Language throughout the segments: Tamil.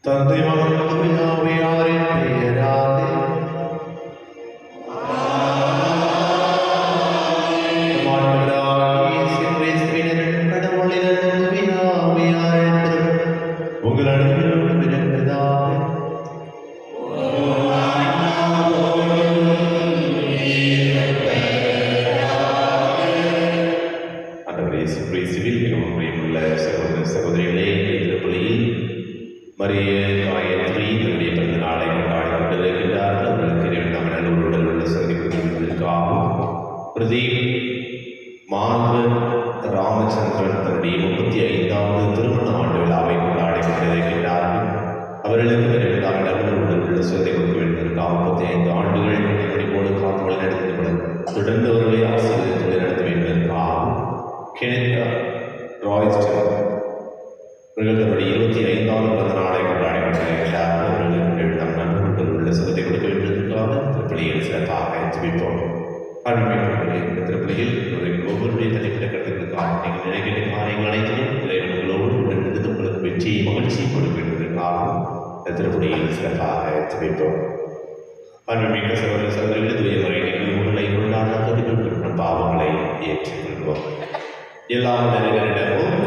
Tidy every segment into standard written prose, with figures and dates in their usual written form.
தந்தை மகன் தூயாவியாரின் பெயராலே உங்கள் அனைவரோடும் இருப்பதாக சகோதரிகளே, திருப்பலியில் மரிய காயத்ரி தன்னுடைய பிறந்த நாளை கொண்டாடி கொண்டிருக்கின்றார்கள். அவர்களுக்கு நல்லவர்களுடன் உள்ள சந்திப்புக்காகவும் பிரதீப் மார்கன் ராமச்சந்திரன் தன்னுடைய 35வது திருமண ஆண்டு விழாவை கொண்டாடி கொண்டிருக்கின்றார்கள். அவர்களுக்கு நல்லவர்களுடன் உள்ள சந்திப்புக்கு வேண்டியதற்காக 35 ஆண்டுகள் முடிவோடு காத்து வழிநடத்தி தொடர்ந்து அவர்களை ஆசிரியர் நடத்த வேண்டியதற்காகவும் கெனிதா ராய்ஸ்டன் இவர்கள் தன்னுடைய 25வது பிறந்த நாளை கொண்டாடி கொண்டிருக்கிறார்கள். அவர்களுக்கு நம் நண்பர்கள் உள்ள சுகத்தை கொடுக்க வேண்டியதற்காக திருப்பலியில் சிறப்பாக ஜெபிப்போம். அருமையானவர்களே, இந்த திருப்பலியில் ஒவ்வொருடைய தனிப்பட்ட கருத்துக்களுக்காக நீங்கள் நினைக்கின்ற காரியங்கள் அனைத்தையும் இறைவன்களோடு உடனிருந்து உங்களுக்கு வெற்றியை மகிழ்ச்சியை கொடுக்க வேண்டியதற்காக இந்த திருப்பலியில் சிறப்பாக ஜெபிப்போம். அருமைமிக்க சகோதர சகோதரிகளை தூய முறையில் உடலை கொண்டாட நம் பாவங்களை ஏற்றுக்கொள்வோம். எல்லாம் நிறைவேறிடவும்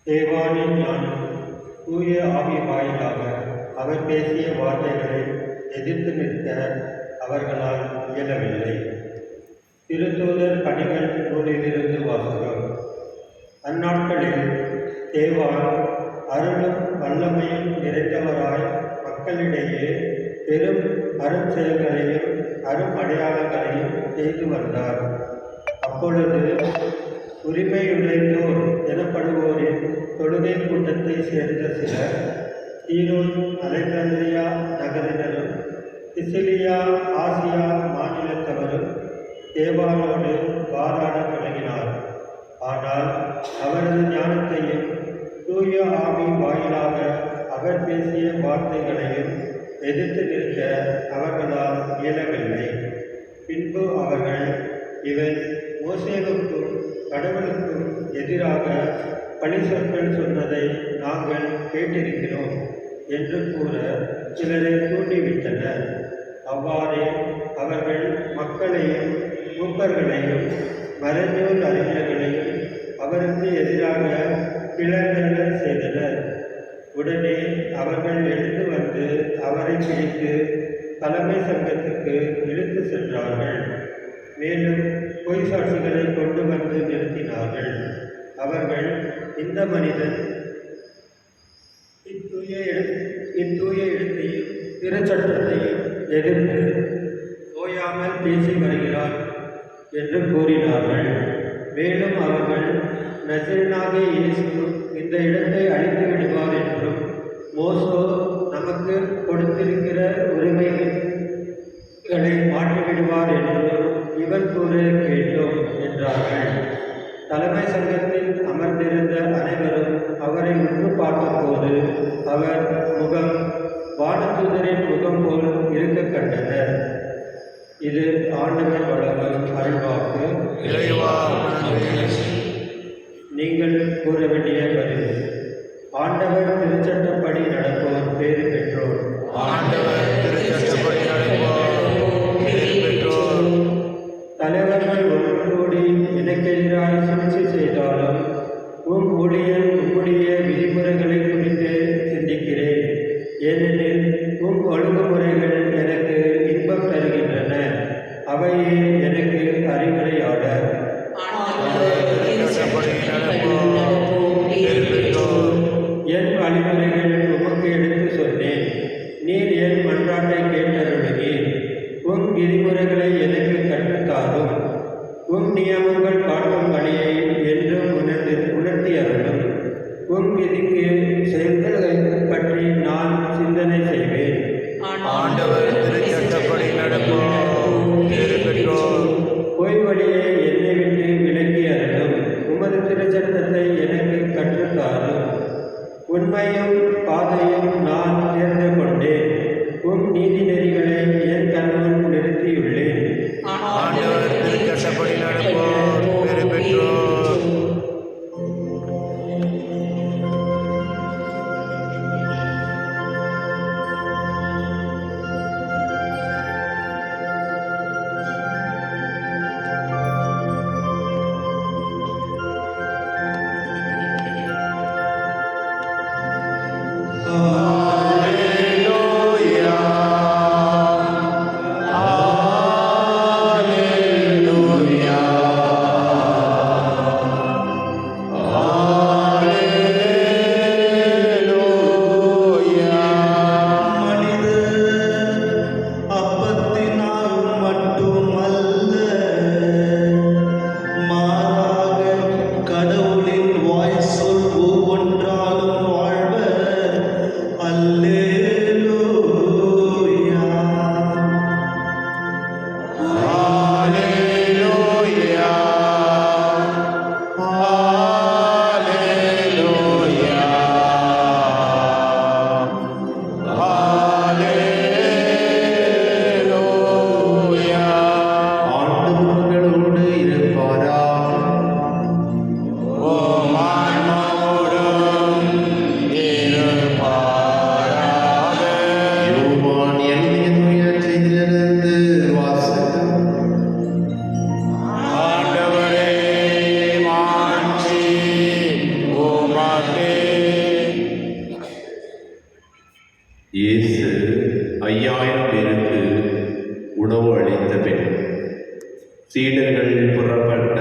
தேவாலய ஞானம் தூய ஆவி வாயிலாக அவர் பேசிய வார்த்தைகளை எதிர்த்து நிற்க அவர்களால் இயலவில்லை. திருத்தூதர் பணிகள் நூலிலிருந்து வாசகம். அந்நாட்களில் தேவான் அருளும் வல்லமையும் நிறைந்தவராய் மக்களிடையே பெரும் அரும் செயல்களையும் அரும் அடையாளங்களையும் செய்து வந்தார். அப்பொழுது உரிமையுடையோர் எனப்படுவோரின் தொழுகை கூட்டத்தை சேர்ந்த சிலர் தீரோன் அலெக்சாந்திரியா நகரினரும் சிசிலியா ஆசியா மாநிலத்தவரும் தேவானோடு வாதாட தொடங்கினார். ஆனால் அவரது ஞானத்தையும் தூய ஆவி வாயிலாக அவர் பேசிய வார்த்தைகளையும் எதிர்த்து நிற்க அவர்களால் இயலவில்லை. பின்பு அவர்கள், இவர் மோசேவுக்கும் கடவுளுக்கும் எதிராக பழி சொற்கள் சொன்னதை நாங்கள் கேட்டிருக்கிறோம் என்று கூற சிலரை தூண்டிவிட்டனர். அவ்வாறே அவர்கள் மக்களையும் மூப்பர்களையும் மறைநூல் அறிஞர்களையும் அவருக்கு எதிராக கிளர்ந்தெழ செய்தனர். உடனே அவர்கள் எழுந்து வந்து அவரை பிடித்து தலைமை சங்கத்துக்கு இழுத்து சென்றார்கள். மேலும் பொய் சாட்சிகளை கொண்டு வந்து நிறுத்தினார்கள். அவர்கள், இந்த மனிதன் இத்தூய இடத்தையும் திருச்சட்டத்தையும் எதிர்த்து ஓயாமல் பேசி வருகிறார் என்று கூறினார்கள். மேலும் அவர்கள், நசரேயனாகிய இயேசு இந்த இடத்தை அழித்து விடுவார் என்றும் மோசே நமக்கு கொடுத்திருக்கிற உரிமைகளை மாற்றிவிடுவார் என்றும் இவர் கூற கேட்டோம் என்றார்கள். தலைமை சங்கத்தில் அமர்ந்திருந்த அனைவரும் அவரை உற்று பார்த்தபோது அவர் முகம் வானதூதரின் முகம் போல் இருக்க கண்டனர். இது ஆண்டவர் வழங்கும் அருள்வாக்கு. நீங்கள் கூற வேண்டிய பதில். ஆண்டவர் திருச்சட்டப்படி நடப்போர் பேறு பெற்றோர். ஆண்டவர் திருச்சட்டப்படி நடப்போர் பேறு பெற்றோர். தலைவர்கள் ஒன்று கூடி எனக்கு எதிராக சூழ்ச்சி செய்தாலும் ஊழியர் உம்முடைய விதிமுறைகளை குறித்து சிந்திக்கிறேன். ஏனெனில் ஒழுங்குமுறைகள் எனக்கு இன்பம் தருகின்றன. அவையே எனக்கு அறிவுரையாளர். என் வழிமுறைகள் உமக்கு எடுத்து சொன்னேன். நீர் என் மன்றாட்டை கேட்டருளுகிறீர். உம் விதிமுறைகளை எனக்கு கற்றுத்தாரும். உம் நியமங்கள் காட்டும் வழியை என்றும் உணர்த்தி அருளும். உம் விதிக்கு செயல்களை பற்றி நான் சிந்தனை செய்வேன். ஆண்டவர் திருச்சட்டப்படி நடப்போம் பேறு பெற்றோர். பொய் வழியை என்னை விட்டு விலகி அருளும். உமது திருச்சட்டத்தை எனக்கு கற்றுத்தாரும். உண்மையும் பாதையும் நான் தேர்ந்து கொண்டேன். உம் நீதி நெறிகளை என் கண்முன் நிறுத்தியுள்ளேன். ஆண்டவர் திருச்சட்டப்படி நடப்போர் பேறு பெற்றோர். இயேசு 5000 பேருக்கு உணவு அளித்த பின் சீடர்கள் புறப்பட்ட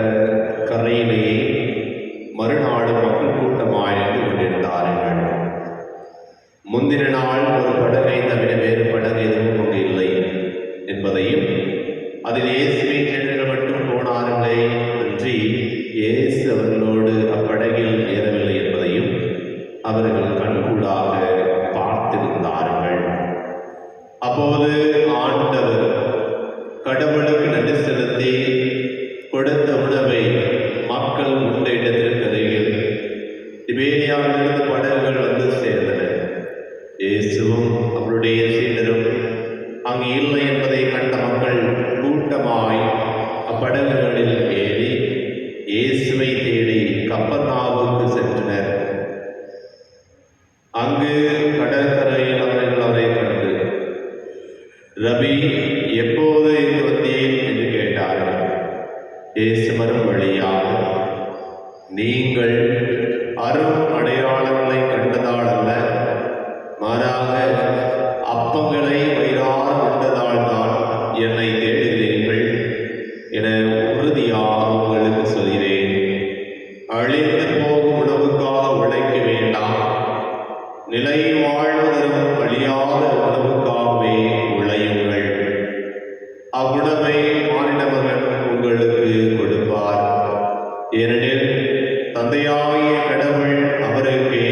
கரையிலேயே மறுநாள் மக்கள் கூட்டமாய்ந்து கொண்டிருந்தார்கள். முந்தின நாள் ஒரு படகை தவிர வேறு படகு எதுவும் கொண்டு இல்லை என்பதையும், அதில் இயேசுவின் சீடர்கள் மட்டும் போனார்களே அன்றி இயேசு அவர்களோடு அப்படகில் ஏறவில்லை என்பதையும் அவர்கள் கண்கூடாக பார்த்திருந்தார்கள். அப்போது ஆண்டவர் கடவுளுக்கு நன்றி செலுத்தி கொடுத்த உணவை மக்கள் உண்ட இடத்திற்கு அருகில் திபேரியாவிலிருந்து படகுகள் வந்து சேர்ந்தன. இயேசுவும் அவருடைய சீடரும் அங்கு இல்லை என்பதை கண்ட மக்கள் கூட்டமாய் அப்படகுகளில் ஏறி இயேசுவை தேடி கப்பர்நாவுக்கு சென்றனர். அங்கு கடற்கரையில் அவர்கள் அவரை கண்டு, ரபி, எப்போது இங்கு வந்தீர் என்று கேட்டார்கள். இயேசு மறுமொழியாக, நீங்கள் அரும் அடையாளங்களை கண்டதால் அல்ல, மாறாக அப்பங்களை வயிறார உண்டதால் தான் என்னை தேடுகிறீர்கள் என உறுதியாக உங்களுக்கு சொல்கிறேன். அழிந்து போகும் உணவுக்காக உழைக்க வேண்டாம், நிலை வாழ்வதற்கு அழியாத உணவுக்காகவே உழையுங்கள். அவ்வுணவை மானிட மகன் உங்களுக்கு கொடுப்பார். ஏனெனில் தந்தையாகிய கடவுள் அவருக்கே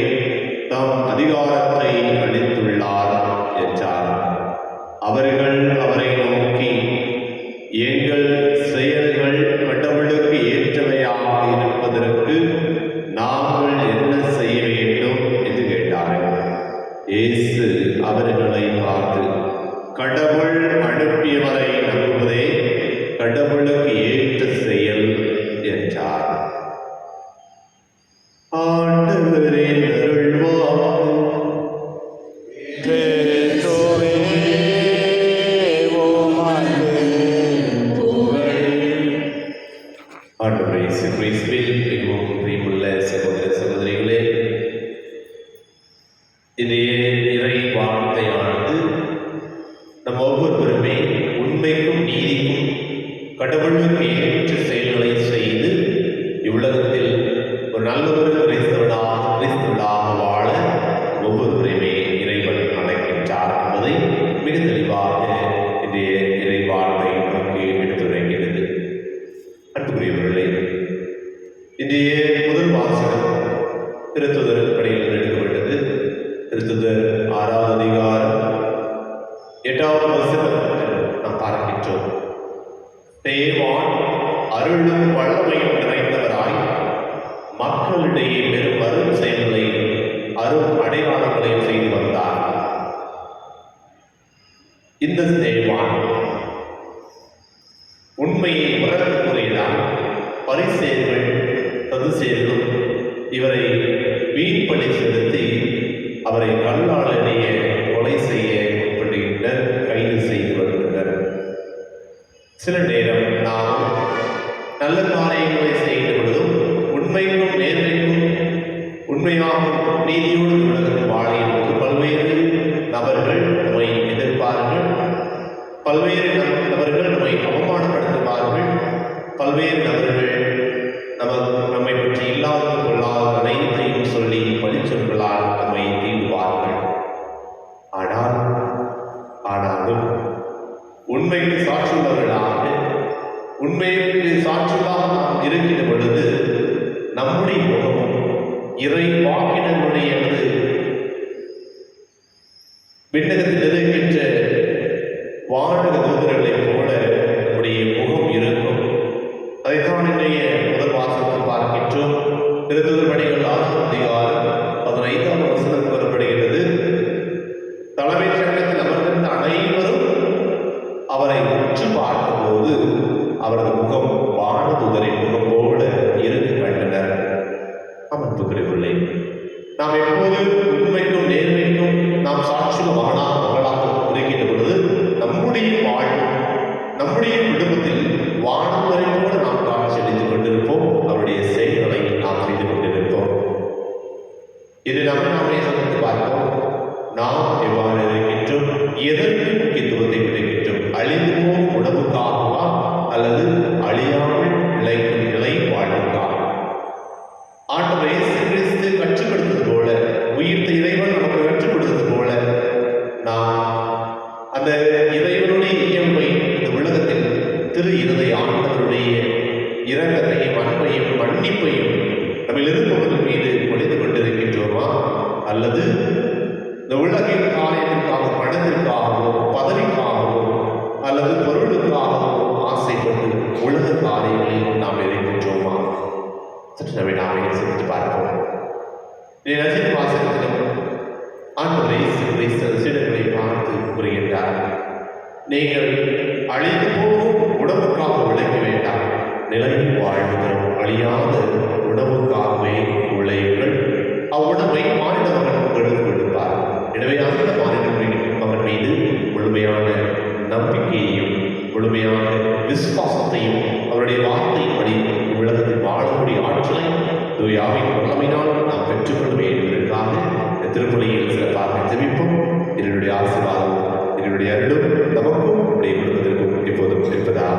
தம் அதிகாரத்தை அளித்துள்ளார் என்றார். அவர்கள் அவரை நோக்கி, எங்கள் செயல்கள் கடவுளுக்கு ஏற்றவையாக இருப்பதற்கு நாங்கள் என்ன செய்ய வேண்டும் என்று கேட்டார்கள். இயேசு அவர்களை பார்த்து, கடவுள் அனுப்பியவரை நம்புவதே கடவுளுக்கு ஏற்ற செயல் என்றார். ஆண்டவரின் அருள்வாக்கு. கிறிஸ்துவே உமக்கு புகழ். ஆண்டவரே இயேசு கிறிஸ்துவில் மிகவும் பிரியமுள்ள சகோதர சகோதரிகளே, இன்றைய இறை வார்த்தையானது நம் ஒவ்வொருவருமே உண்மைக்கும் நீதிக்கும் கடவுளுக்கு ஏற்ற செயல்களை செய்து இவ்வுலகத்தில் ஒரு நல்லதொரு கிறிஸ்தவனாக வாழ ஒவ்வொருவரையுமே இறைவன் அழைக்கின்றார் என்பதை மிக தெளிவாக இன்றைய இறை வார்த்தை நமக்கு எடுத்துரைக்கிறது. அன்புக்குரியவர்களே, இன்றைய முதல் வாசகம் திருத்துதர் பணியில் எடுக்கப்பட்டது. திருத்துதர் 6வது அதிகாரம் 8வது வசனத்தை நாம் பார்க்கின்றோம். தேவான் அருளும் வல்லமையும் நிறைந்தவராய் மக்களிடையே பெரும் அருள் செயல்களையும் அருள் அடையாளங்களையும் செய்து வந்தார். இந்த தேவான் உண்மையை உறக்க கூறினார். பரிசேயர்கள் சதுசேயர்களும் இவரை வீண்பழி செலுத்தி அவரை கல்லாலேயே கொலை செய்ய முற்படுகின்றனர், கைது செய்து வருகின்றனர். சில நேரம் நாம் நல்ல காரியங்களை செய்த பொழுதும் உண்மைக்கும் நேர்மைக்கும் உண்மையாகவும் நீதியோடு உலகத்தில் வாழும் போது பல்வேறு நபர்கள் நம்மை எதிர்ப்பார்கள், பல்வேறு நபர்கள் நம்மை அவமானப்படுத்துவார்கள், பல்வேறு நபர்கள் நம்மை பற்றி இல்லாத கொள்ளாத அனைத்தையும் சொல்லி பழிச்சொற்களால் நம்மை தீண்டுவார்கள். ஆனாலும் உண்மைக்கு சாட்சியுள்ளவர்களாக, உண்மைக்கு சாட்சியாக நாம் இருக்கின்ற பொழுது நம்முடைய முகமும் இறை வாக்கினருடைய விண்ணகத்தில் இருக்கின்ற வானக தூதர்களைப் போல நம்முடைய முகம் இருக்கும். அதைத்தான் இன்றைய முதல் வாசகத்தில் பார்க்கின்றோம். திருத்துதர் பணிகள் 6வது அதிகாரம் 15வது வசனம் கூறப்படுகிறது. தலைமைச் சங்கத்தில் அமர்ந்திருந்த அனைவரும் அவரை உற்று பார்த்தபோது அவரது முகம் வானதூதரின் முகம் போல இருந்து கண்டனர். அமர்ந்துகிறவர்களே, நாம் எப்போது உண்மைக்கும் நேர்மைக்கும் நாம் சாட்சியும் மகனாக இருக்கின்ற பொழுது நம்முடைய வாழ்வு நாம் எவ்வாறு இருக்கின்றோம், எதற்கு முக்கியத்துவத்தை கொடுக்கின்றோம்? அழிந்து போகும் உணவுக்காகவா அல்லது அழியாமல் நிலைக்கும் நிலை வாழ்வுக்காக? ஆண்டவர் இயேசு கிறிஸ்து கற்றுக் கொடுத்தது போல, உயிர்த்த இறைவன் நமக்கு கற்றுக் கொடுத்தது போல, நாம் அந்த இறைவனுடைய இயல்பை இந்த உலகத்தில் திரு இருதய ஆண்டவருடைய இரக்கத்தையும் அன்பையும் மன்னிப்பையும் நம்மில் இருப்பவர்கள் மீது பொழிந்து கொண்டிருக்கின்றோமா? அல்லது இந்த உலகின் காரியத்திற்காக, பணத்திற்காகவோ பதவிக்காகவோ அல்லது பொருளுக்காகவோ ஆசைப்பட்டு உலக காரியங்களில் நாம் இருக்கின்றோமா? சற்று நம்மை நாமே சிந்தித்து பார்ப்போம். ரசித்த வாசகத்திலும் ஆண்டவர் இயேசு கிறிஸ்து சீடர்களை பார்த்து கூறுகின்றார், நீங்கள் அழிந்து போகும் உணவுக்காக உழைக்க வேண்டாம், நிலை வாழ்வு தரும் அழியாத உணவுக்காகவே உழையுங்கள். அவ்வுணவை மானிட மகன் உங்களுக்கு கொடுப்பார். எனவே அந்த மானிட மகன் மீது முழுமையான நம்பிக்கையையும் முழுமையான விசுவாசத்தையும் அவருடைய வார்த்தையின்படி உலகத்தில் வாழக்கூடிய ஆற்றலை தூயாவின் வல்லமையினால் நாம் பெற்றுக்கொள்ள என்பதற்காக திருப்பலியில் சிறப்பாக ஜெபிப்போம். என்னுடைய ஆசீர்வாதம், என்னுடைய அருளும் நமக்கும் நம்முடைய குடும்பத்திற்கும் எப்போதும் இருப்பதாக.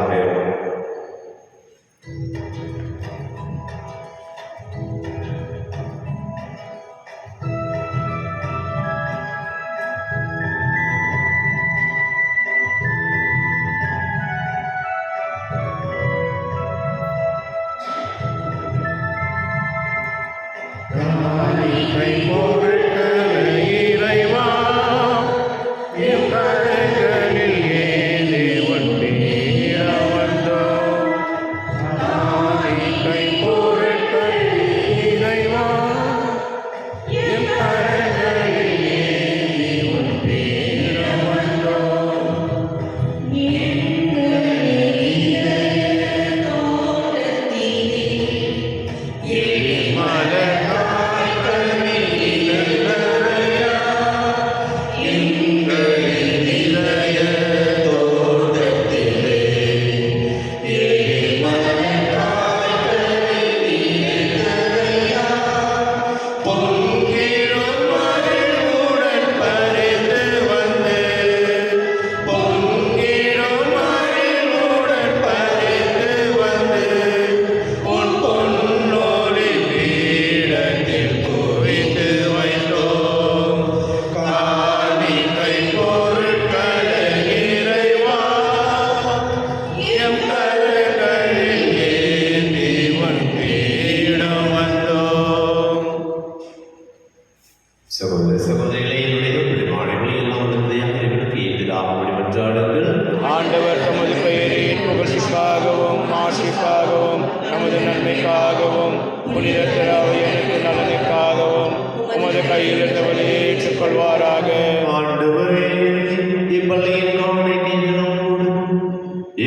காணிக்கை பொருட்களை இறைவா எம் கரங்களில் ஏந்தி வந்தீர வந்தோம். காணிக்கை பொருட்கள் இறைவா எம் கரங்களில் ஏந்தி வந்தீர வந்தோம். சகோதர சகோதரிகளே, என்னுடைய பிடிமானங்களை எல்லாம் உறுதியாக எங்களுக்கு எதிராக வழிபற்றாடுங்கள். ஆண்டவர் தமது பெயரின் புகழ்ச்சிக்காகவும் ஆட்சிக்காகவும் நமது நன்மைக்காகவும் புனித திராவியனுக்கு நலனுக்காகவும் உமது கையில் இருந்தவரை ஏற்றுக்கொள்வாராக. ஆண்டவரே, இப்பள்ளியின் காவலைக்கு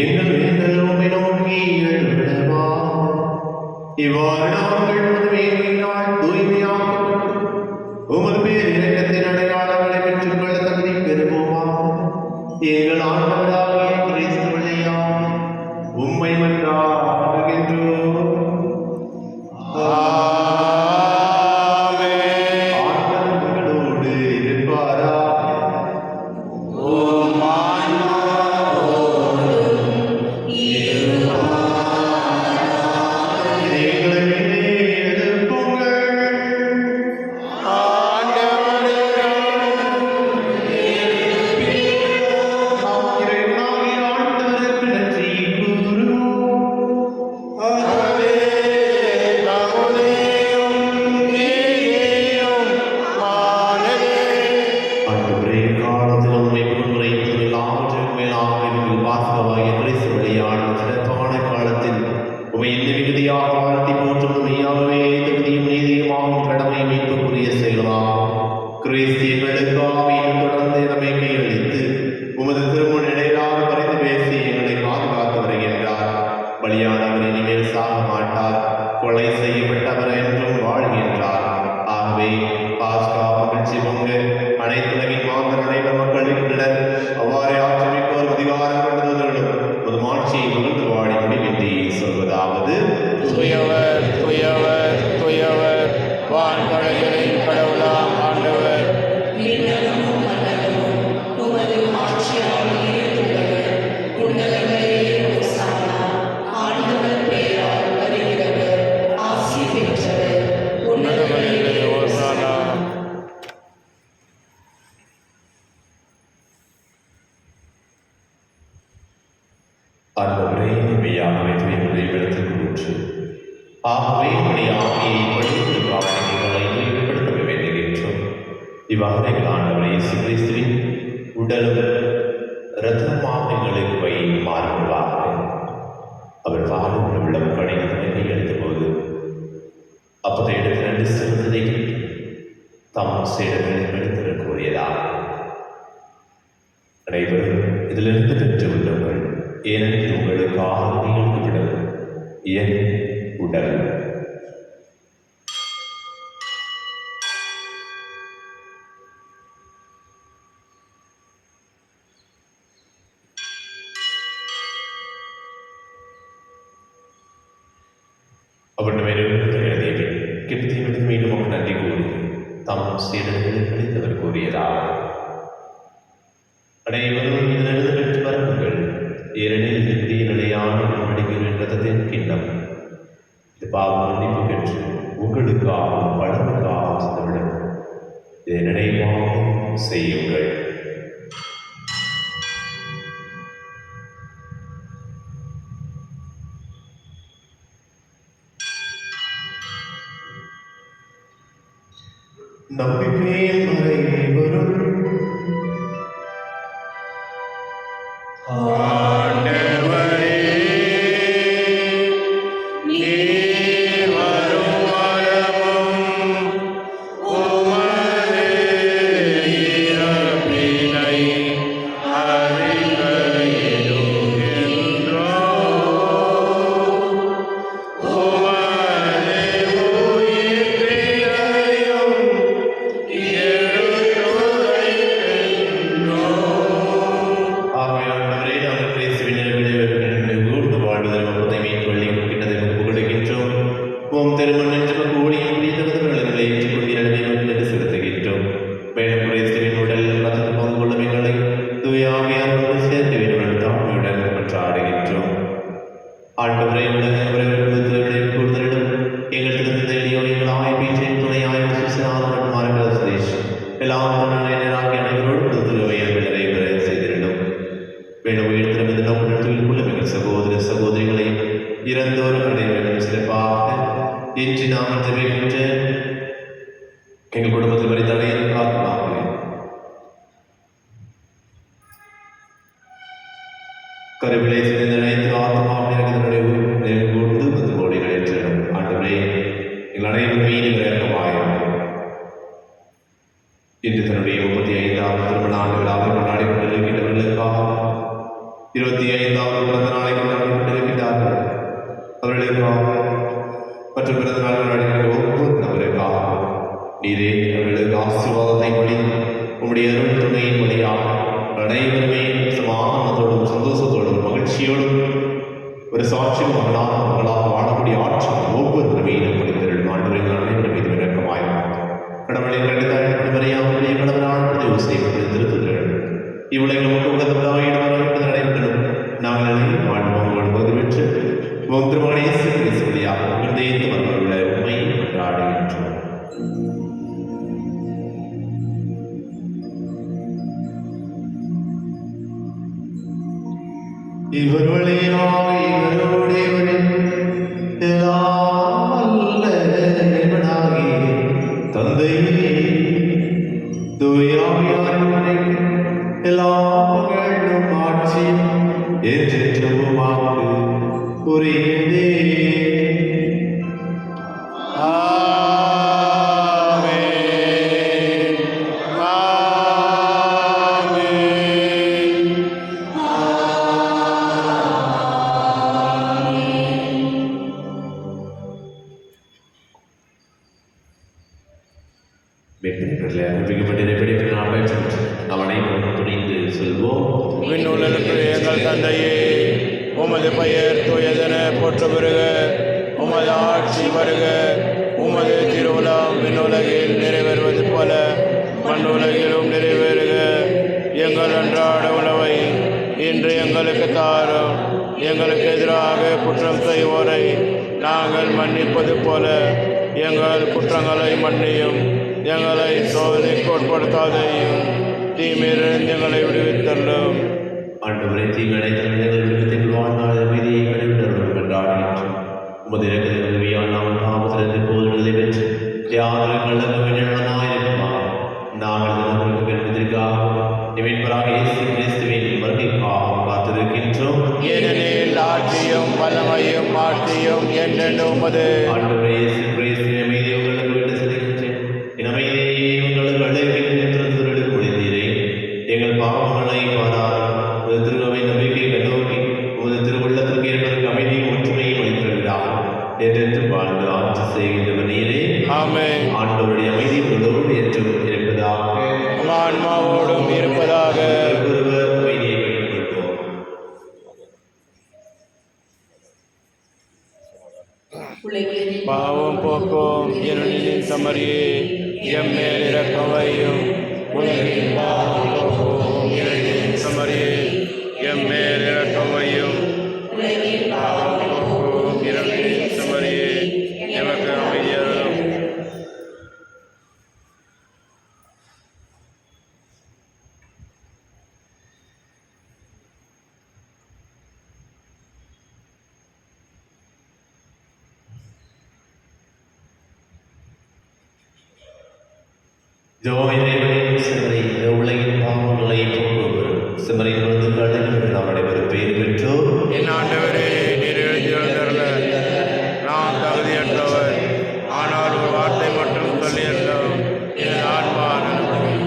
எங்கள் வேந்தர் உம்மை நோக்கி எழுவிடவா. இவ்வாறு நாங்கள் உண்மையினால் தூய்மையாக்கப்பட்டு உமது பேர் இரக்கத்தின் அடையாளங்களை பெற்றுக்கொள்ள தகுதி பெறுவோமா. எங்கள் ஆண்டவராகிய கிறிஸ்து வழியாக உம்மை மன்றாடுகின்றோம். ஆமென். ஆண்டவர் உங்களோடு இருப்பாராக. ஓம் ஆன்மாவோடும் எங்களை எழுப்புங்கள். நாம் இறைவனாகிய ஆண்டவருக்கு நன்றி கூறுவோம். ஆண்டவரே, காலத்தில் உம்மை முன்னுரைத்தும் எல்லாவற்றிற்கும் மேலாக எங்கள் வாசகமாகிய கிறிஸ்து வழியான சிறப்பான காலத்தில் உம்மை இந்த மிகுதியாக வாழ்த்தி போற்றும் மெய்யாகவே தகுதியும் நீதியுமாகும் கடமை மீட்புக்குரிய செயலாகும். கிறிஸ்து எங்களுக்காக இன்னும் தொடர்ந்து நம்மை கையளித்து உமது திருமண இடையிலாக பரிந்து பேசி எங்களை பாதுகாத்து வருகின்றார். பலியானவர் இனிமேல் சாக மாட்டார், கொலை செய்யப்பட்டவர் என்றும் வாழ்கின்றார். ஆகவே பாஸ்கா மகிழ்ச்சி பொங்க அனைத்துலகின் மாந்தர் அனைவர் மக்கள் இருக்கின்றனர். அவ்வாறே ஆட்சிமிக்கோர் அதிகாரம் கொண்டவர்களும் ஒரு மாட்சியை மகிழ்ந்து வாழி முடிவின்றி சொல்வதாவது: துயவர் துயவர் துயவர் வான்படைகளின் கடவுளாம் ஆண்டவர் ஆகவே உடைய ஆவியை பொழிந்து காவலிகளை ஈடுபடுத்த வேண்டுகின்றோம். இவ்வாறு எங்கள் ஆண்டவர் இயேசு கிறிஸ்துவின் உடலும் இரத்தமாக எங்களுக்கு வை மாறுவாக. அவர் வாழும் உள்ளம் கடைகளை கையெழுத்த போது அப்பதை எடுத்து நன்றி செலுத்ததை தம் சேடங்களை எடுத்து கூறியதாக. அனைவரும் இதிலிருந்து பெற்று உள்ளவர்கள், ஏனெனில் உங்களுக்காக நிகழ்ந்துவிடும் என் உடல். அவர் எழுதியவை கிருத்திகளுக்கு மீண்டும் நன்றி கூறி தம் சீடர்களை கணித்தவர் கூறியதாக. அனைவரும் இதனிலிருந்து பெற்று வருங்கள், ஏனெனில் நித்திய நிலையான உடன்படிக்கையின் இரத்தத்தின் கிண்ணம். இது பாவ மன்னிப்பு பெற்று உங்களுக்காகவும் பலருக்காகவும் சென்றுவிடும். இதை நினைவாக செய்யுங்கள். நம்பிக்கையின் மறைவரும் ஆண்டவரே, நீர் வரும் வரவும் உமது இறப்பினை அறிக்கையிடுகின்றோம். உமது உயிர்ப்பினையும் எடுத்துரைக்கின்றோம். ஆகையானவரே, நாங்கள் கிறிஸ்துவின் நிலைவிலே கூர்ந்து வாழ்வதில் மக்களை மீட்பள்ளி கிட்டதை புகழுகின்றோம். உம் திருமணம் என்று கூடியும் பிடித்தவர்களை ஏற்றுக்கொண்டிரவே மக்களுக்கு செலுத்துகின்றோம். மேலும் கிறிஸ்துவின் உடல் ரத்தம் பங்கு கொள்ளும் எங்களை தூயாவியாரோடு சேர்க்க வேண்டும் தாழ்மையுடன் கொண்டாடுகின்றோம். ஆண்டவரை உலக கூடுதலிடம் எங்கள் திருத்த எளியோர் எங்கள் ஆய்வீச்சை துணையாய் சுசனாதன் மார்க்க சுதேஷ் எல்லாம் நேராகி அனைவரோடு திருவையர்கள் நிறைவேற செய்திருந்தோம். மேலும் உயிர்த்திருந்த நோக்கத்தில் கொள்ளும் எங்கள் சகோதர சகோதரிகளை இறந்தோர் அனைவரும் சிறப்பாக இன்று நாம் தெரிவிக்கின்ற எங்கள் குடும்பத்தில் வரை தடையை காத்துவாங்க. கருவிலை சிறந்த நினைத்து ஆத்மாவின் கூர்ந்து 10 கோடி நினைச்சிடும். ஆண்டவரே, எங்கள் அனைவரும் மீது இறக்கமாயும் இன்று தன்னுடைய 35வது திருமண ஆண்டு விழாவை கொண்டாடி கொண்டிருக்கின்றவர்களுக்காக 25வது பிறந்த நாளை கொண்டாடி கொண்டிருக்கின்றார்கள். அவர்களுக்காக மற்றும் பிறந்த நாள் கொண்டாடுகின்ற ஒவ்வொரு நபருக்காக நீரே அவர்களுக்கு ஆசீர்வாதத்தை வழி உம்முடைய அருள் துணையின் வழியாக அனைவருமே சமாதானத்தோடும் சந்தோஷத்தோடும் மகிழ்ச்சியோடும் ஒரு சாட்சியும் மகளாக வாழக்கூடிய ஆற்றல் ஒவ்வொரு மீதும் கொடுத்திருடும். ஆண்டவரின் அனைவரும் மீது இறக்கமாயும் கடவுளின் கண்டித்தாய் வரையாமல் கடவுளால் பதிவு செய்யப்பட்டு திருத்துகிறேன். இவ்வுலகில் உலகத்தாக ஈடுபட நடைபெறும் நாங்கள் வாழ்வோம் போது பெற்று உம் திருமகனை வழியாக உங்கள் உள்ள உண்மையை கொண்டாடுகின்றோம். இவர் வழியாக இவரோடு எல்லாம் அல்ல இவனாகி தந்தையே தூயாவியாரை எல்லா புகழும் ஆட்சியும் என்றென்றுமாக்கு உரியதே. எங்கள் தந்தையே, உமது பெயர் தூயதென போற்ற வருக. உமது ஆட்சி வருக. உமது திருவுளம் விண்ணுலகில் நிறைவேறுவது போல மண்ணுலகிலும் நிறைவேறுக. எங்கள் அன்றாட உணவை இன்று எங்களுக்கு தாரும். எங்களுக்கு எதிராக குற்றம் செய்வோரை நாங்கள் மன்னிப்பது போல எங்கள் குற்றங்களை மன்னியும். எங்களை சோதனைக்கு உட்படுத்தாதையும், தீமையிலிருந்து எங்களை விடுவித்தள்ளும். ஆண்டவரே, தீங்களை விடுவித்து வாழ்நாள் அமைதியை கடைபிடித்தவர்கள் கொண்டாடுகின்றோம். உமது இறக்கத்தின் உதவியால் நாம் பாவத்திலிருந்து போதுவதை பெற்று தியாகங்கள் கள்ளமாயிருக்குமா நாங்கள் தினங்களுக்கு பெறுவதற்காக நிமின்பராக இயேசு கிறிஸ்துவின் வருகைக்காக காத்திருக்கின்றோம். ஏனெனில் ஆட்சியும் வல்லமையும் ஆட்சியும் என்றென்று உமது. ஆண்டவரே இயேசு கிறிஸ்துவின் அமைதியை உங்களுக்கு விட்டு செல்கின்றேன். என் அமைதியை உங்களுக்கு அழைக்கின்ற பொழிந்தீரே. எங்கள் பாவங்களை பாராமல் உமது திருவை நம்பிக்கை கண்ணோக்கி உமது திருவுள்ளத்திற்கு ஏற்பதற்கு அமைதியும் ஒற்றுமையும் அளிக்கிறவர்களாக என்றென்று வாழ்ந்து ஆட்சி செய்கின்றவர் நீரே. ஆமென். ஆண்டவருடைய அமைதி உங்களோடு என்றும் இருப்பதாக. உம் ஆன்மாவோடும் இருப்பதாக. ஒருவர் அமைதியை கற்றுக்கொள்வோம். பாவம் போக்கும் இருளின் சமரியே எம்மேல் இரக்கவையும். உலகின் பாவம் போக்கும் இருளின் சமரியே எம்மேல் இரக்கவையும். பாவம் போக்கும் இருளின் சமரியே எமக்கு அமைதியரும். ஜோதியின் சிமரை இந்த உலகின் பாவங்களை போக்குவர் சிமரையிலிருந்து கடலில் நாம் அனைவரும் பெயர் பெற்றோர். என் ஆண்டவரே, நீர் எழுதியுள்ளல நான் தகுதியற்றவர். ஆனால் ஒரு வார்த்தை மட்டும் சொல்லியிருந்தோம் என் ஆன்மா நலப்படும்.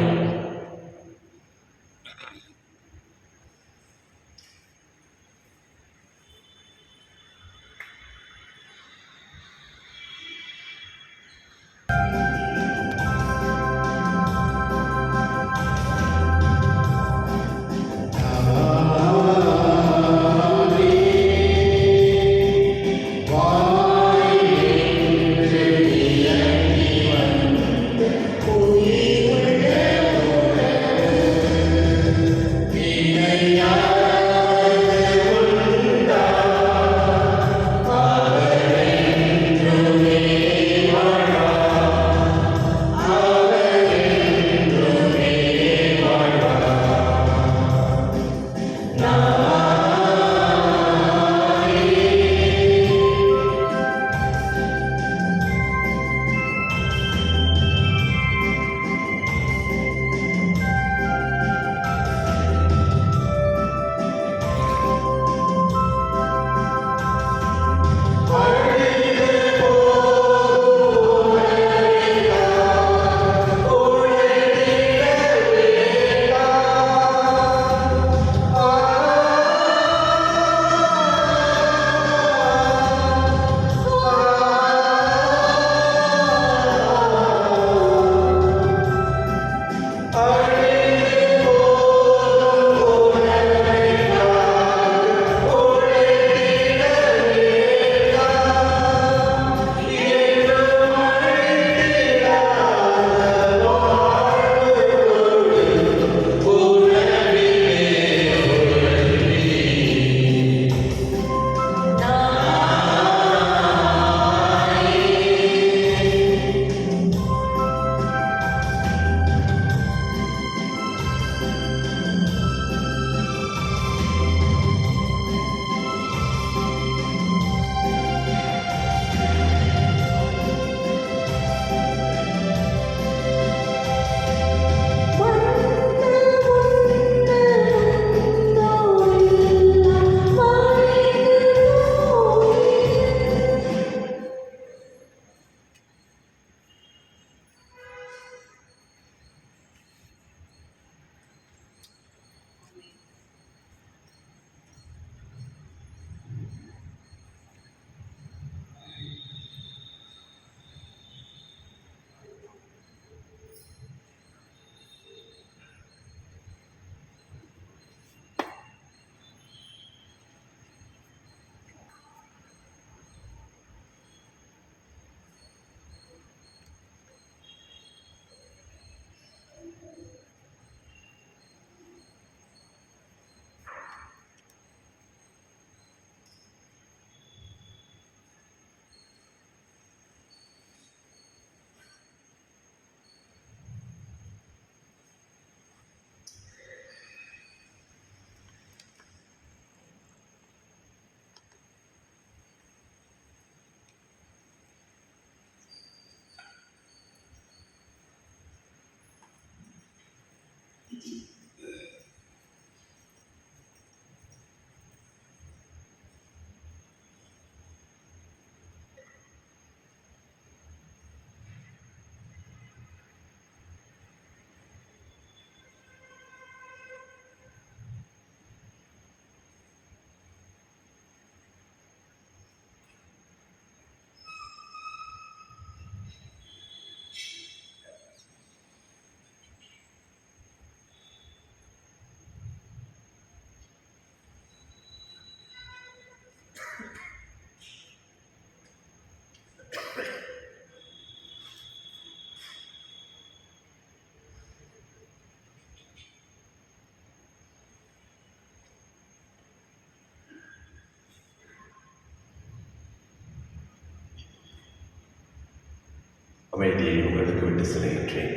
அமைதியை உங்களுக்கு விட்டு செல்கின்றேன்.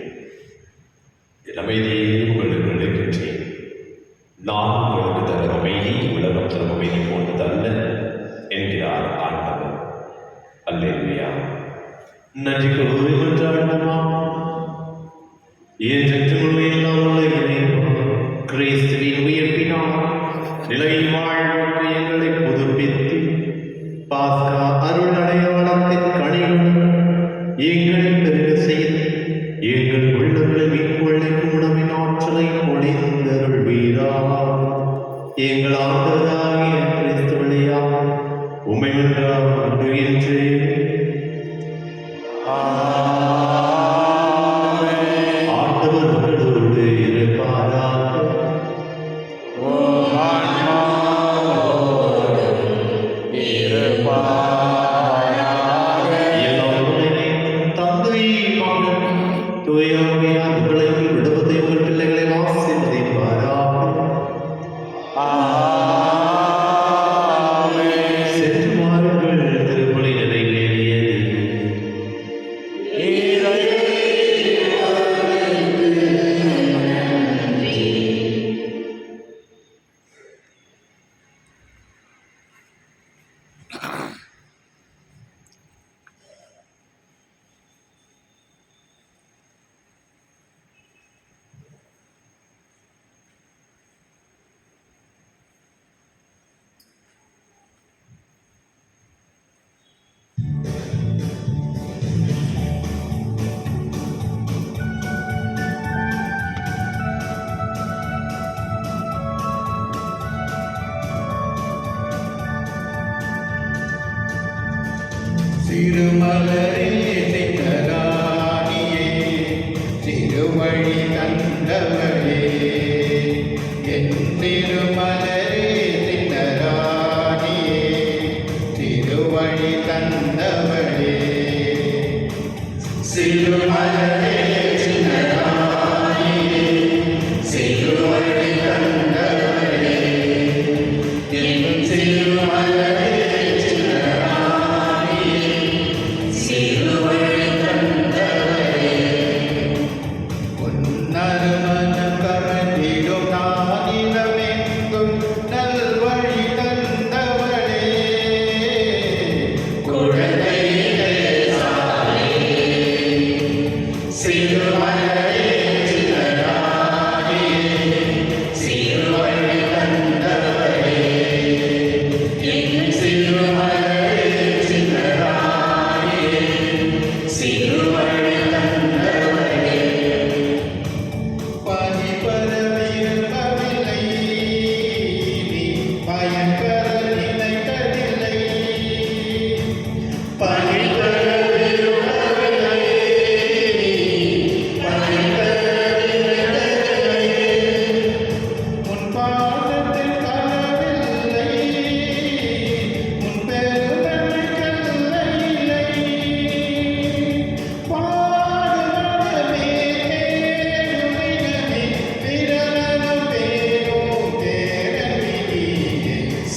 என் அமைதியை உங்களுக்கு அளிக்கின்றேன். நான் உங்களுக்கு தரும் அமைதி உலகம் தரும் அமைதி போன்றதல்ல என்கிறார் ஆண்டவர். அல்லேலூயா. நன்றி கூறி மன்றாடுவோமா. என்றென்றும் எல்லாம் உள்ள இறைவா, கிறிஸ்துவின் உயிர்ப்பினால் நிலை வாழ்வுக்கு எங்களை புதுப்பித்து பாஸ்கா அருள் அடையாளத்தின் கனிகளுடன் எங்களை பெருக செய்து எங்கள் உள்ளங்களை மீட்புள்ளைக்கும் உணவின் ஆற்றலை பொழிந்தருள்வீரா. எங்கள் ஆண்டவராகிய கிறிஸ்து வழியாக உம்மை ஒன்றாகுகின்றேன். ஆண்டவர் உங்களோடு இருப்பாராக. திருமலரே சிங்கராணியே, திருவழி தந்தவளே, என் திருமலரே சிங்கராணியே, திருவழி தந்தவளே, சிறுமலரே சிங்கராணியே, திருவழி தந்தவளே, என் திருமலரே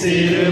சிறு